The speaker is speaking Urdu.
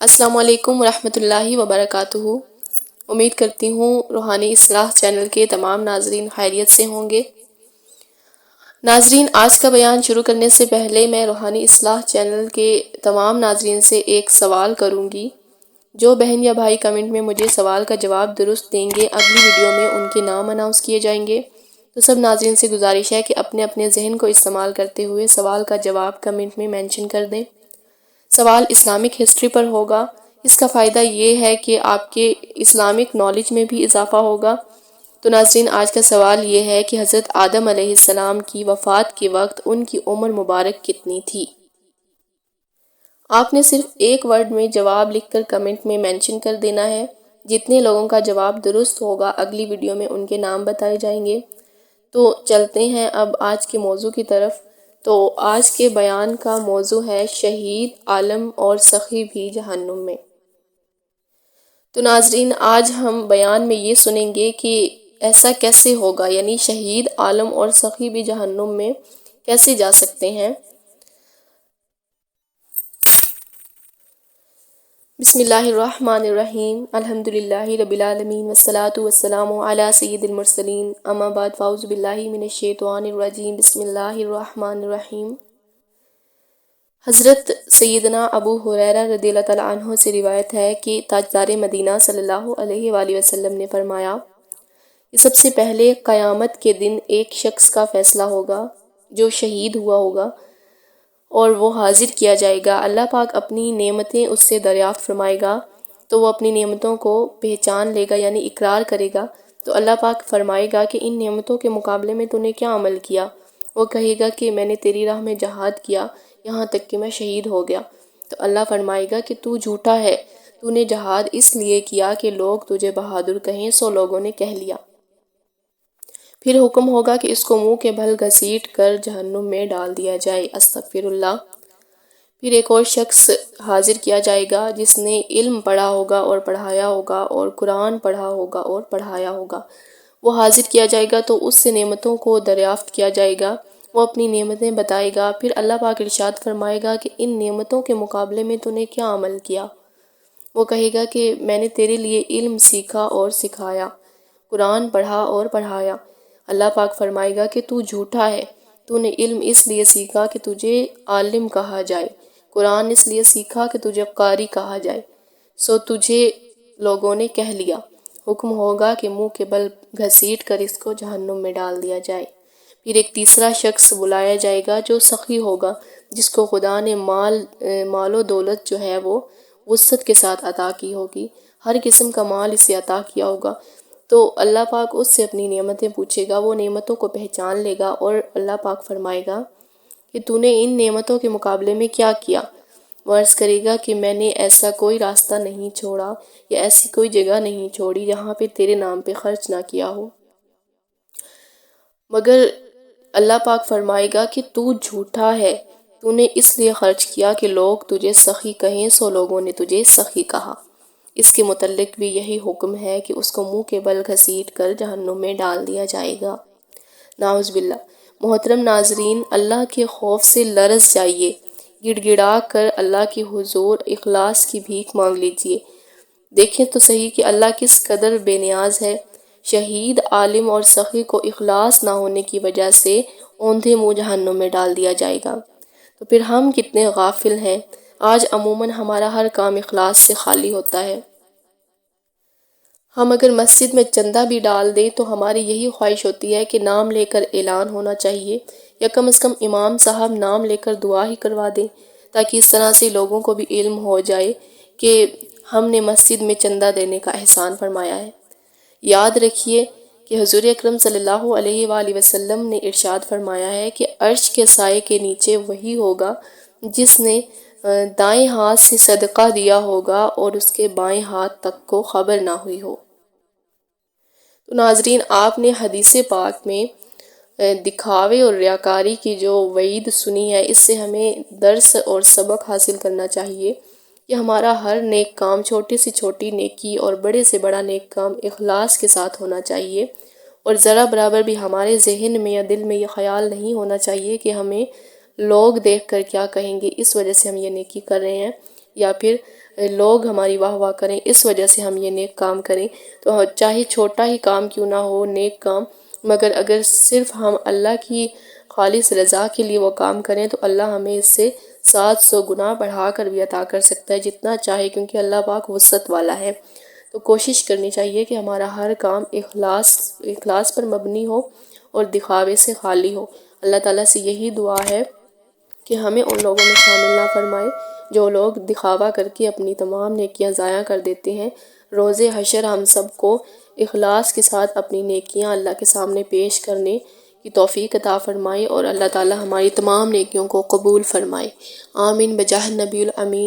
السلام علیکم ورحمۃ اللہ وبرکاتہ۔ امید کرتی ہوں روحانی اصلاح چینل کے تمام ناظرین خیریت سے ہوں گے۔ ناظرین، آج کا بیان شروع کرنے سے پہلے میں روحانی اصلاح چینل کے تمام ناظرین سے ایک سوال کروں گی۔ جو بہن یا بھائی کمنٹ میں مجھے سوال کا جواب درست دیں گے، اگلی ویڈیو میں ان کے نام اناؤنس کیے جائیں گے۔ تو سب ناظرین سے گزارش ہے کہ اپنے اپنے ذہن کو استعمال کرتے ہوئے سوال کا جواب کمنٹ میں مینشن کر دیں۔ سوال اسلامک ہسٹری پر ہوگا۔ اس کا فائدہ یہ ہے کہ آپ کے اسلامک نالج میں بھی اضافہ ہوگا۔ تو ناظرین، آج کا سوال یہ ہے کہ حضرت آدم علیہ السلام کی وفات کے وقت ان کی عمر مبارک کتنی تھی؟ آپ نے صرف ایک ورڈ میں جواب لکھ کر کمنٹ میں مینشن کر دینا ہے۔ جتنے لوگوں کا جواب درست ہوگا اگلی ویڈیو میں ان کے نام بتائے جائیں گے۔ تو چلتے ہیں اب آج کے موضوع کی طرف۔ تو آج کے بیان کا موضوع ہے شہید، عالم اور سخی بھی جہنم میں۔ تو ناظرین، آج ہم بیان میں یہ سنیں گے کہ ایسا کیسے ہوگا، یعنی شہید، عالم اور سخی بھی جہنم میں کیسے جا سکتے ہیں۔ بسم اللہ الرحمن الرحیم، الحمدللہ رب العالمین والصلاة والسلام علی سید المرسلین، اما بعد فاعوذ باللہ من الشیطان الرجیم، بسم اللہ الرحمن الرحیم۔ حضرت سیدنا ابو ہریرہ رضی اللہ تعالیٰ عنہ سے روایت ہے کہ تاجدار مدینہ صلی اللہ علیہ وآلہ وسلم نے فرمایا کہ سب سے پہلے قیامت کے دن ایک شخص کا فیصلہ ہوگا جو شہید ہوا ہوگا، اور وہ حاضر کیا جائے گا۔ اللہ پاک اپنی نعمتیں اس سے دریافت فرمائے گا تو وہ اپنی نعمتوں کو پہچان لے گا، یعنی اقرار کرے گا۔ تو اللہ پاک فرمائے گا کہ ان نعمتوں کے مقابلے میں تو نے کیا عمل کیا؟ وہ کہے گا کہ میں نے تیری راہ میں جہاد کیا، یہاں تک کہ میں شہید ہو گیا۔ تو اللہ فرمائے گا کہ تو جھوٹا ہے، تو نے جہاد اس لیے کیا کہ لوگ تجھے بہادر کہیں، سو لوگوں نے کہہ لیا۔ پھر حکم ہوگا کہ اس کو منہ کے بھل گھسیٹ کر جہنم میں ڈال دیا جائے، استغفر اللہ۔ پھر ایک اور شخص حاضر کیا جائے گا جس نے علم پڑھا ہوگا اور پڑھایا ہوگا، اور قرآن پڑھا ہوگا اور پڑھایا ہوگا۔ وہ حاضر کیا جائے گا تو اس سے نعمتوں کو دریافت کیا جائے گا، وہ اپنی نعمتیں بتائے گا۔ پھر اللہ پاک ارشاد فرمائے گا کہ ان نعمتوں کے مقابلے میں تو نے کیا عمل کیا؟ وہ کہے گا کہ میں نے تیرے لیے علم سیکھا اور سکھایا، قرآن پڑھا اور پڑھایا۔ اللہ پاک فرمائے گا کہ تو جھوٹا ہے، تو نے علم اس لیے سیکھا کہ تجھے عالم کہا جائے، قرآن اس لیے سیکھا کہ تجھے قاری کہا جائے، سو تجھے لوگوں نے کہہ لیا۔ حکم ہوگا کہ منہ کے بل گھسیٹ کر اس کو جہنم میں ڈال دیا جائے۔ پھر ایک تیسرا شخص بلایا جائے گا جو سخی ہوگا، جس کو خدا نے مال و دولت جو ہے وہ وسعت کے ساتھ عطا کی ہوگی، ہر قسم کا مال اسے عطا کیا ہوگا۔ تو اللہ پاک اس سے اپنی نعمتیں پوچھے گا، وہ نعمتوں کو پہچان لے گا اور اللہ پاک فرمائے گا کہ تو نے ان نعمتوں کے مقابلے میں کیا کیا؟ وہ عرض کرے گا کہ میں نے ایسا کوئی راستہ نہیں چھوڑا یا ایسی کوئی جگہ نہیں چھوڑی جہاں پہ تیرے نام پہ خرچ نہ کیا ہو، مگر اللہ پاک فرمائے گا کہ تو جھوٹا ہے، تو نے اس لیے خرچ کیا کہ لوگ تجھے سخی کہیں، سو لوگوں نے تجھے سخی کہا۔ اس کے متعلق بھی یہی حکم ہے کہ اس کو منہ کے بل گھسیٹ کر جہنم میں ڈال دیا جائے گا، نعوذ باللہ۔ محترم ناظرین، اللہ کے خوف سے لرز جائیے، گڑ گڑا کر اللہ کے حضور اخلاص کی بھیک مانگ لیجیے۔ دیکھیں تو صحیح کہ اللہ کس قدر بے نیاز ہے۔ شہید، عالم اور سخی کو اخلاص نہ ہونے کی وجہ سے اوندھے منہ جہنم میں ڈال دیا جائے گا۔ تو پھر ہم کتنے غافل ہیں۔ آج عموماً ہمارا ہر کام اخلاص سے خالی ہوتا ہے۔ ہم اگر مسجد میں چندہ بھی ڈال دیں تو ہماری یہی خواہش ہوتی ہے کہ نام لے کر اعلان ہونا چاہیے، یا کم از کم امام صاحب نام لے کر دعا ہی کروا دیں، تاکہ اس طرح سے لوگوں کو بھی علم ہو جائے کہ ہم نے مسجد میں چندہ دینے کا احسان فرمایا ہے۔ یاد رکھیے کہ حضور اکرم صلی اللہ علیہ وآلہ وسلم نے ارشاد فرمایا ہے کہ عرش کے سائے کے نیچے وہی ہوگا جس نے دائیں ہاتھ سے صدقہ دیا ہوگا اور اس کے بائیں ہاتھ تک کو خبر نہ ہوئی ہو۔ تو ناظرین، آپ نے حدیث پاک میں دکھاوے اور ریاکاری کی جو وعید سنی ہے، اس سے ہمیں درس اور سبق حاصل کرنا چاہیے کہ ہمارا ہر نیک کام، چھوٹی سے چھوٹی نیکی اور بڑے سے بڑا نیک کام اخلاص کے ساتھ ہونا چاہیے، اور ذرا برابر بھی ہمارے ذہن میں یا دل میں یہ خیال نہیں ہونا چاہیے کہ ہمیں لوگ دیکھ کر کیا کہیں گے، اس وجہ سے ہم یہ نیکی کر رہے ہیں، یا پھر لوگ ہماری واہ واہ کریں، اس وجہ سے ہم یہ نیک کام کریں۔ تو چاہے چھوٹا ہی کام کیوں نہ ہو، نیک کام، مگر اگر صرف ہم اللہ کی خالص رضا کے لیے وہ کام کریں تو اللہ ہمیں اس سے 700 گنا بڑھا کر بھی عطا کر سکتا ہے، جتنا چاہے، کیونکہ اللہ پاک وسعت والا ہے۔ تو کوشش کرنی چاہیے کہ ہمارا ہر کام اخلاص پر مبنی ہو اور دکھاوے سے خالی ہو۔ اللہ تعالیٰ سے یہی دعا ہے کہ ہمیں ان لوگوں میں شامل نہ فرمائے جو لوگ دکھاوا کر کے اپنی تمام نیکیاں ضائع کر دیتے ہیں۔ روز حشر ہم سب کو اخلاص کے ساتھ اپنی نیکیاں اللہ کے سامنے پیش کرنے کی توفیق عطا فرمائے اور اللہ تعالیٰ ہماری تمام نیکیوں کو قبول فرمائے۔ آمین بجاہ نبی الامین۔